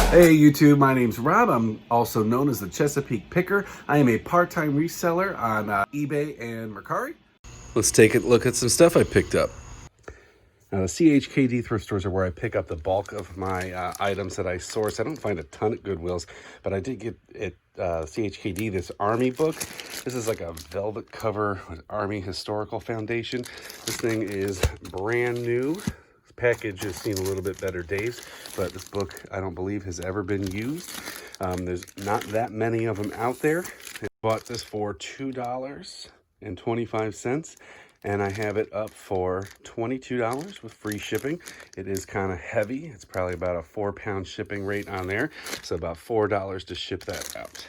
Hey YouTube, my name's Rob. I'm also known as the Chesapeake Picker. I am a part-time reseller on eBay and Mercari. Let's take a look at some stuff I picked up. CHKD thrift stores are where I pick up the bulk of my items that I source. I don't find a ton at Goodwill's, but I did get at CHKD this Army book. This is like a velvet cover with Army Historical Foundation. This thing is brand new. This package has seen a little bit better days, but this book I don't believe has ever been used. There's not that many of them out there. I bought this for $2.25. And I have it up for $22 with free shipping. It is kind of heavy. It's probably about a 4-pound shipping rate on there. So about $4 to ship that out.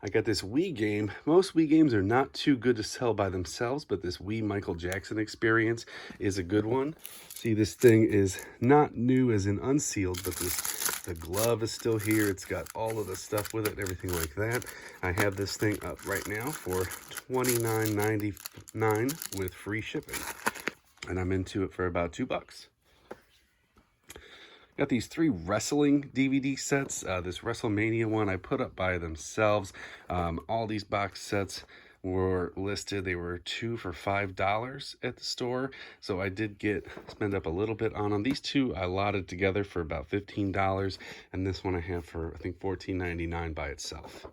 I got this Wii game. Most Wii games are not too good to sell by themselves, but this Wii Michael Jackson experience is a good one. See, this thing is not new as in unsealed, but the glove is still here. It's got all of the stuff with it and everything like that. I have this thing up right now for $29.99 with free shipping. And I'm into it for about $2. Got these 3 wrestling DVD sets. This WrestleMania one I put up by themselves. All these box sets were listed. They were 2 for $5 at the store. So I did spend up a little bit on them. These 2 I lotted together for about $15. And this one I have for, I think, $14.99 by itself.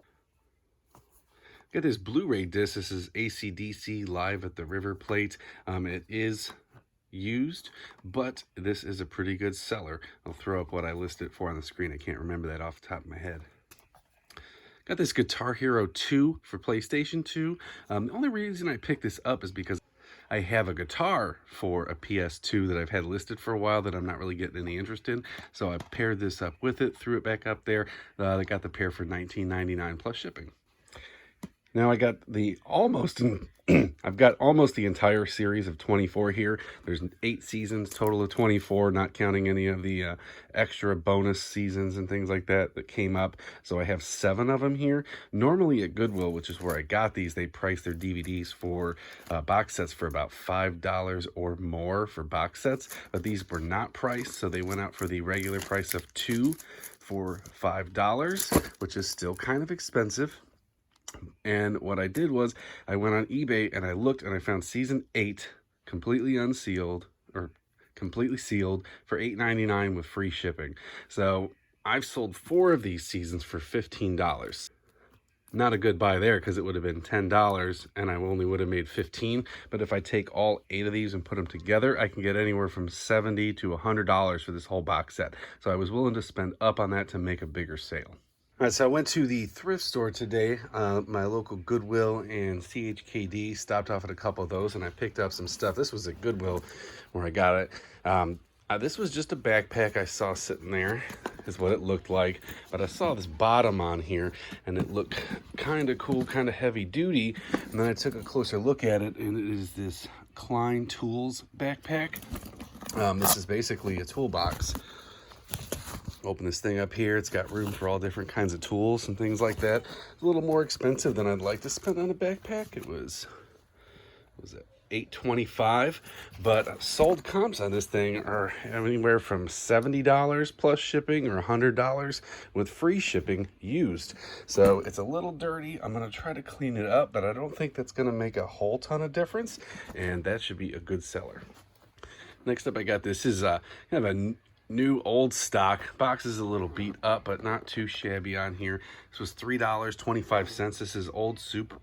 Got this Blu-ray disc. This is AC/DC Live at the River Plate. It is used, but this is a pretty good seller. I'll throw up what I listed for on the screen. I can't remember that off the top of my head. Got this Guitar Hero 2 for PlayStation 2. The only reason I picked this up is because I have a guitar for a PS2 that I've had listed for a while that I'm not really getting any interest in. So I paired this up with it, threw it back up there. I got the pair for $19.99 plus shipping. Now I got I've got almost the entire series of 24 here. There's 8 seasons, total of 24, not counting any of the extra bonus seasons and things like that came up. So I have 7 of them here. Normally at Goodwill, which is where I got these, they price their DVDs for box sets for about $5 or more for box sets. But these were not priced, so they went out for the regular price of 2 for $5, which is still kind of expensive. And what I did was I went on eBay and I looked and I found season 8 completely unsealed or completely sealed for $8.99 with free shipping. So I've sold 4 of these seasons for $15. Not a good buy there because it would have been $10 and I only would have made $15. But if I take all 8 of these and put them together, I can get anywhere from $70 to $100 for this whole box set. So I was willing to spend up on that to make a bigger sale. All right, so I went to the thrift store today, my local Goodwill and CHKD, stopped off at a couple of those, and I picked up some stuff. This was at Goodwill where I got it. This was just a backpack I saw sitting there, is what it looked like. But I saw this bottom on here, and it looked kind of cool, kind of heavy duty. And then I took a closer look at it, and it is this Klein Tools backpack. This is basically a toolbox. Open this thing up here. It's got room for all different kinds of tools and things like that. It's a little more expensive than I'd like to spend on a backpack. It was $8.25, but sold comps on this thing are anywhere from $70 plus shipping or $100 with free shipping used. So it's a little dirty. I'm going to try to clean it up, but I don't think that's going to make a whole ton of difference, and that should be a good seller. Next up, I got this is kind of a new old stock. Box is a little beat up, but not too shabby on here. This was $3.25. This is old Super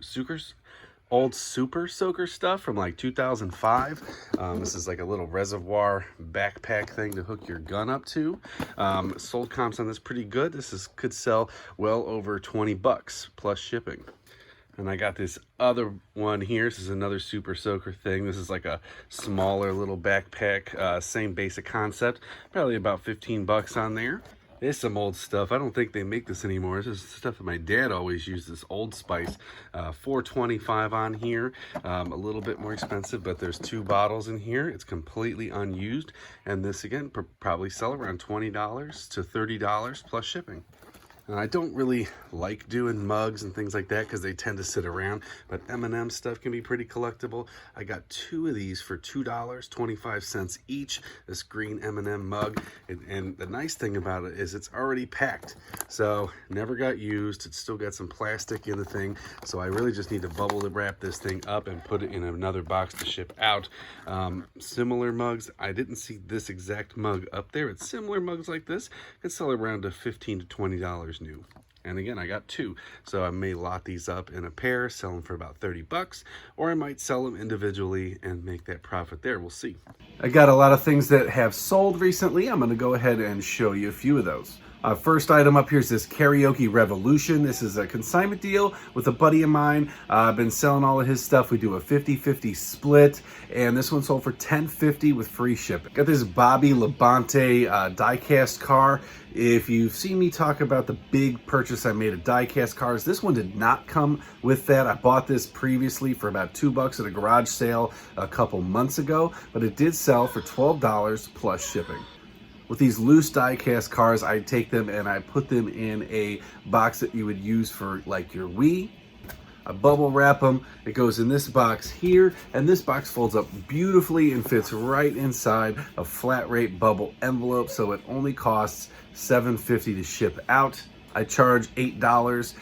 Soaker stuff from like 2005. This is like a little reservoir backpack thing to hook your gun up to. Sold comps on this pretty good. Could sell well over $20 plus shipping. And I got this other one here. This is another Super Soaker thing. This is like a smaller little backpack, same basic concept. Probably about $15 on there. There's some old stuff. I don't think they make this anymore. This is stuff that my dad always used, this Old Spice. $4.25 on here. A little bit more expensive, but there's 2 bottles in here. It's completely unused. And this, again, probably sell around $20 to $30 plus shipping. And I don't really like doing mugs and things like that because they tend to sit around, but M&M stuff can be pretty collectible. I got 2 of these for $2.25 each, this green M&M mug. And the nice thing about it is it's already packed. So never got used. It's still got some plastic in the thing. So I really just need to bubble wrap this thing up and put it in another box to ship out. Similar mugs, I didn't see this exact mug up there. It's similar mugs like this. Could sell around to $15 to $20 new. And again, I got 2, so I may lot these up in a pair, sell them for about 30 bucks, or I might sell them individually and make that profit there. We'll see. I got a lot of things that have sold recently. I'm going to go ahead and show you a few of those. First item up here is this Karaoke Revolution. This is a consignment deal with a buddy of mine. I've been selling all of his stuff. We do a 50-50 split, and this one sold for $10.50 with free shipping. Got this Bobby Labonte die-cast car. If you've seen me talk about the big purchase I made of die-cast cars, this one did not come with that. I bought this previously for about $2 at a garage sale a couple months ago, but it did sell for $12 plus shipping. With these loose die-cast cars, I take them and I put them in a box that you would use for like your Wii. I bubble wrap them. It goes in this box here, and this box folds up beautifully and fits right inside a flat rate bubble envelope, so it only costs $7.50 to ship out. I charge $8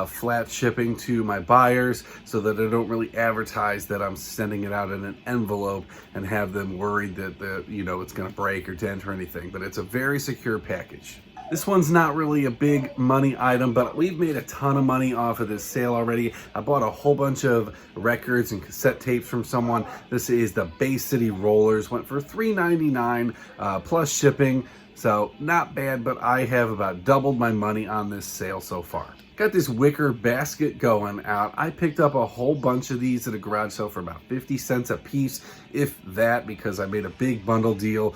flat shipping to my buyers so that I don't really advertise that I'm sending it out in an envelope and have them worried that it's going to break or dent or anything. But it's a very secure package. This one's not really a big money item, but we've made a ton of money off of this sale already. I bought a whole bunch of records and cassette tapes from someone. This is the Bay City Rollers. Went for $3.99 plus shipping. So not bad, but I have about doubled my money on this sale so far. Got this wicker basket going out. I picked up a whole bunch of these at a garage sale for about 50 cents a piece, if that, because I made a big bundle deal.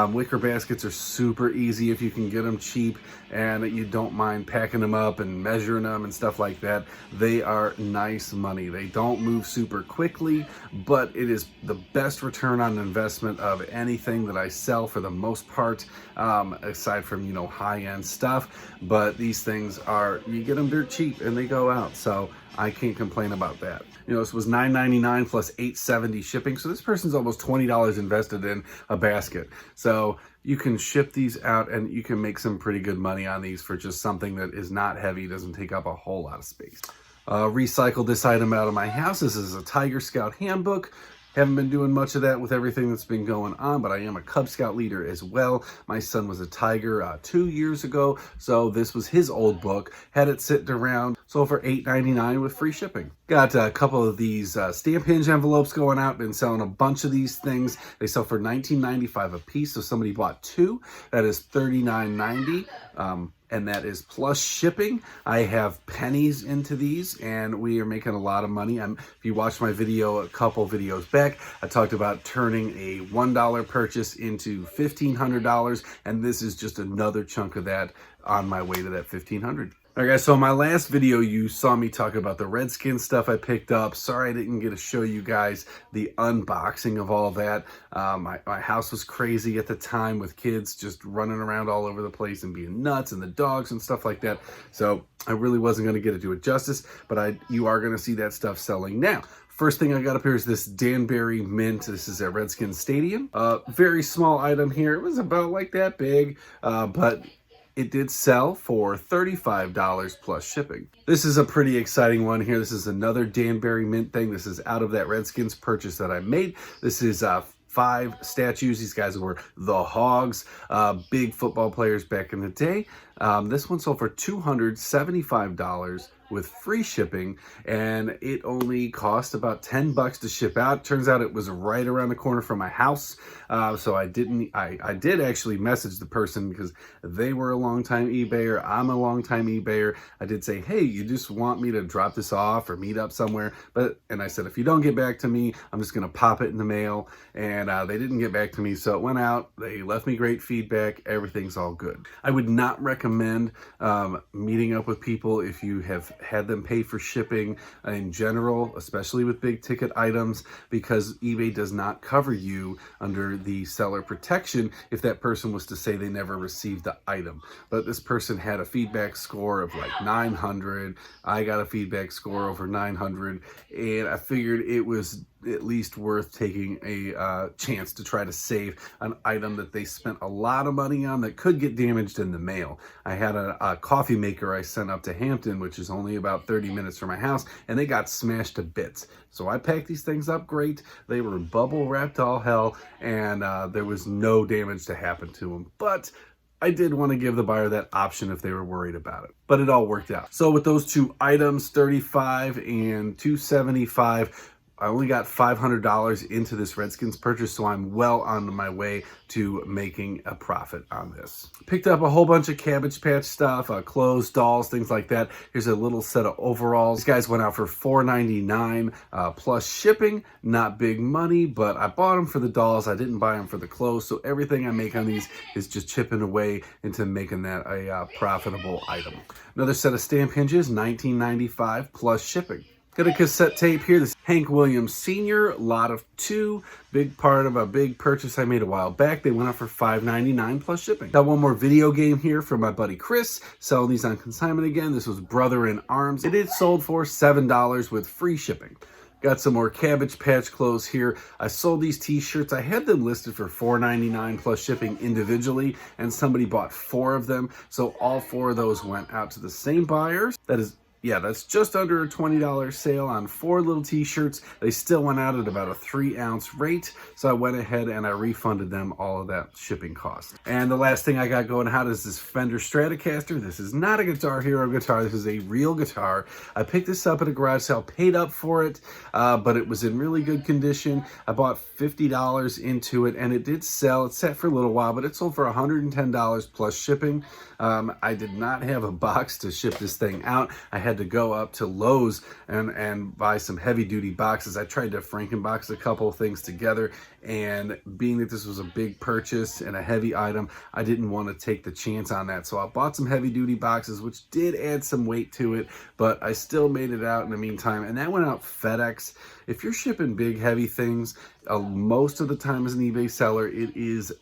Wicker baskets are super easy if you can get them cheap and you don't mind packing them up and measuring them and stuff like that. They are nice money. They don't move super quickly, but it is the best return on investment of anything that I sell for the most part, aside from, high-end stuff. But these things are, you get them dirt cheap and they go out. So I can't complain about that. This was $9.99 plus $8.70 shipping. So this person's almost $20 invested in a basket. So you can ship these out and you can make some pretty good money on these for just something that is not heavy, doesn't take up a whole lot of space. Recycled this item out of my house. This is a Tiger Scout handbook. Haven't been doing much of that with everything that's been going on, but I am a Cub Scout leader as well. My son was a Tiger 2 years ago, so this was his old book. Had it sitting around, sold for $8.99 with free shipping. Got a couple of these stamp hinge envelopes going out. Been selling a bunch of these things. They sell for $19.95 a piece, so somebody bought 2. That is $39.90. And that is plus shipping. I have pennies into these, and we are making a lot of money. If you watched my video a couple videos back, I talked about turning a $1 purchase into $1,500, and this is just another chunk of that on my way to that $1,500. All right, guys, so in my last video, you saw me talk about the Redskin stuff I picked up. Sorry I didn't get to show you guys the unboxing of all that. My house was crazy at the time with kids just running around all over the place and being nuts, and the dogs and stuff like that. So I really wasn't going to get to do it justice, but you are going to see that stuff selling now. First thing I got up here is this Danbury Mint. This is at Redskin Stadium. Very small item here. It was about like that big, but it did sell for $35 plus shipping. This is a pretty exciting one here. This is another Danbury Mint thing. This is out of that Redskins purchase that I made. This is 5 statues. These guys were the Hogs, big football players back in the day. This one sold for $275 with free shipping, and it only cost about $10 to ship out. Turns out it was right around the corner from my house, so I did actually message the person because they were a longtime eBayer. I'm a longtime eBayer. I did say, hey, you just want me to drop this off or meet up somewhere? And I said, if you don't get back to me, I'm just gonna pop it in the mail. And they didn't get back to me, so it went out. They left me great feedback. Everything's all good. I would not recommend meeting up with people if you have had them pay for shipping in general, especially with big ticket items, because eBay does not cover you under the seller protection if that person was to say they never received the item. But this person had a feedback score of like 900. I got a feedback score over 900, and I figured it was at least worth taking a chance to try to save an item that they spent a lot of money on that could get damaged in the mail. I had a coffee maker I sent up to Hampton, which is only about 30 minutes from my house, and they got smashed to bits. So I packed these things up great. They were bubble wrapped all hell, and there was no damage to happen to them. But I did want to give the buyer that option if they were worried about it, but it all worked out. So with those two items, $35 and $275, I only got $500 into this Redskins purchase, so I'm well on my way to making a profit on this. Picked up a whole bunch of Cabbage Patch stuff, clothes, dolls, things like that. Here's a little set of overalls. These guys went out for $4.99 plus shipping. Not big money, but I bought them for the dolls. I didn't buy them for the clothes, so everything I make on these is just chipping away into making that a profitable item. Another set of stamp hinges, $19.95 plus shipping. Got a cassette tape here. This is Hank Williams Sr., lot of 2. Big part of a big purchase I made a while back. They went out for $5.99 plus shipping. Got one more video game here from my buddy Chris. Selling these on consignment again. This was Brother in Arms. It is sold for $7 with free shipping. Got some more Cabbage Patch clothes here. I sold these t-shirts. I had them listed for $4.99 plus shipping individually, and somebody bought 4 of them. So all 4 of those went out to the same buyers. That's just under a $20 sale on 4 little t-shirts. They still went out at about a 3-ounce rate. So I went ahead and I refunded them all of that shipping cost. And the last thing I got going out is this Fender Stratocaster. This is not a Guitar Hero guitar. This is a real guitar. I picked this up at a garage sale, paid up for it, but it was in really good condition. I bought $50 into it, and it did sell. It sat for a little while, but it sold for $110 plus shipping. I did not have a box to ship this thing out. I had to go up to Lowe's and buy some heavy duty boxes. I tried to Frankenbox a couple of things together, and being that this was a big purchase and a heavy item, I didn't want to take the chance on that. So I bought some heavy duty boxes, which did add some weight to it, but I still made it out in the meantime. And that went out FedEx. If you're shipping big heavy things, most of the time as an eBay seller, it is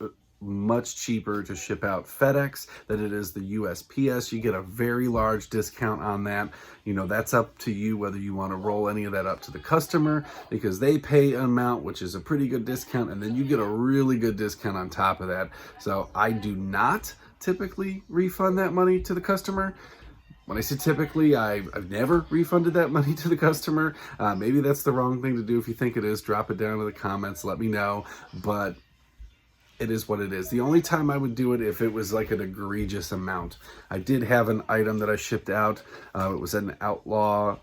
much cheaper to ship out FedEx than it is the USPS. You get a very large discount on that. You know, that's up to you whether you want to roll any of that up to the customer, because they pay an amount, which is a pretty good discount, and then you get a really good discount on top of that. So I do not typically refund that money to the customer. When I say typically, I've never refunded that money to the customer. Maybe that's the wrong thing to do. If you think it is, drop it down in the comments, let me know. But it is what it is. The only time I would do it if it was like an egregious amount. I did have an item that I shipped out. It was an Outlaw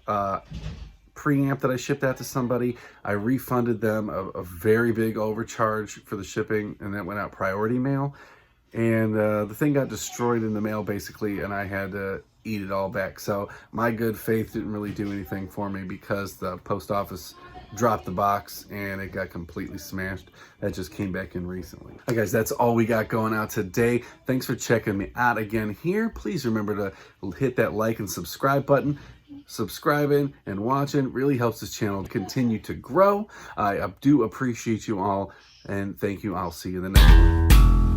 preamp that I shipped out to somebody. I refunded them a very big overcharge for the shipping, and that went out priority mail. And the thing got destroyed in the mail basically, and I had to eat it all back. So my good faith didn't really do anything for me, because the post office dropped the box and it got completely smashed. That just came back in recently. All right, guys, that's all we got going out today. Thanks for checking me out again here. Please remember to hit that like and subscribe button. Subscribing and watching really helps this channel continue to grow. I do appreciate you all, and thank you. I'll see you in the next one.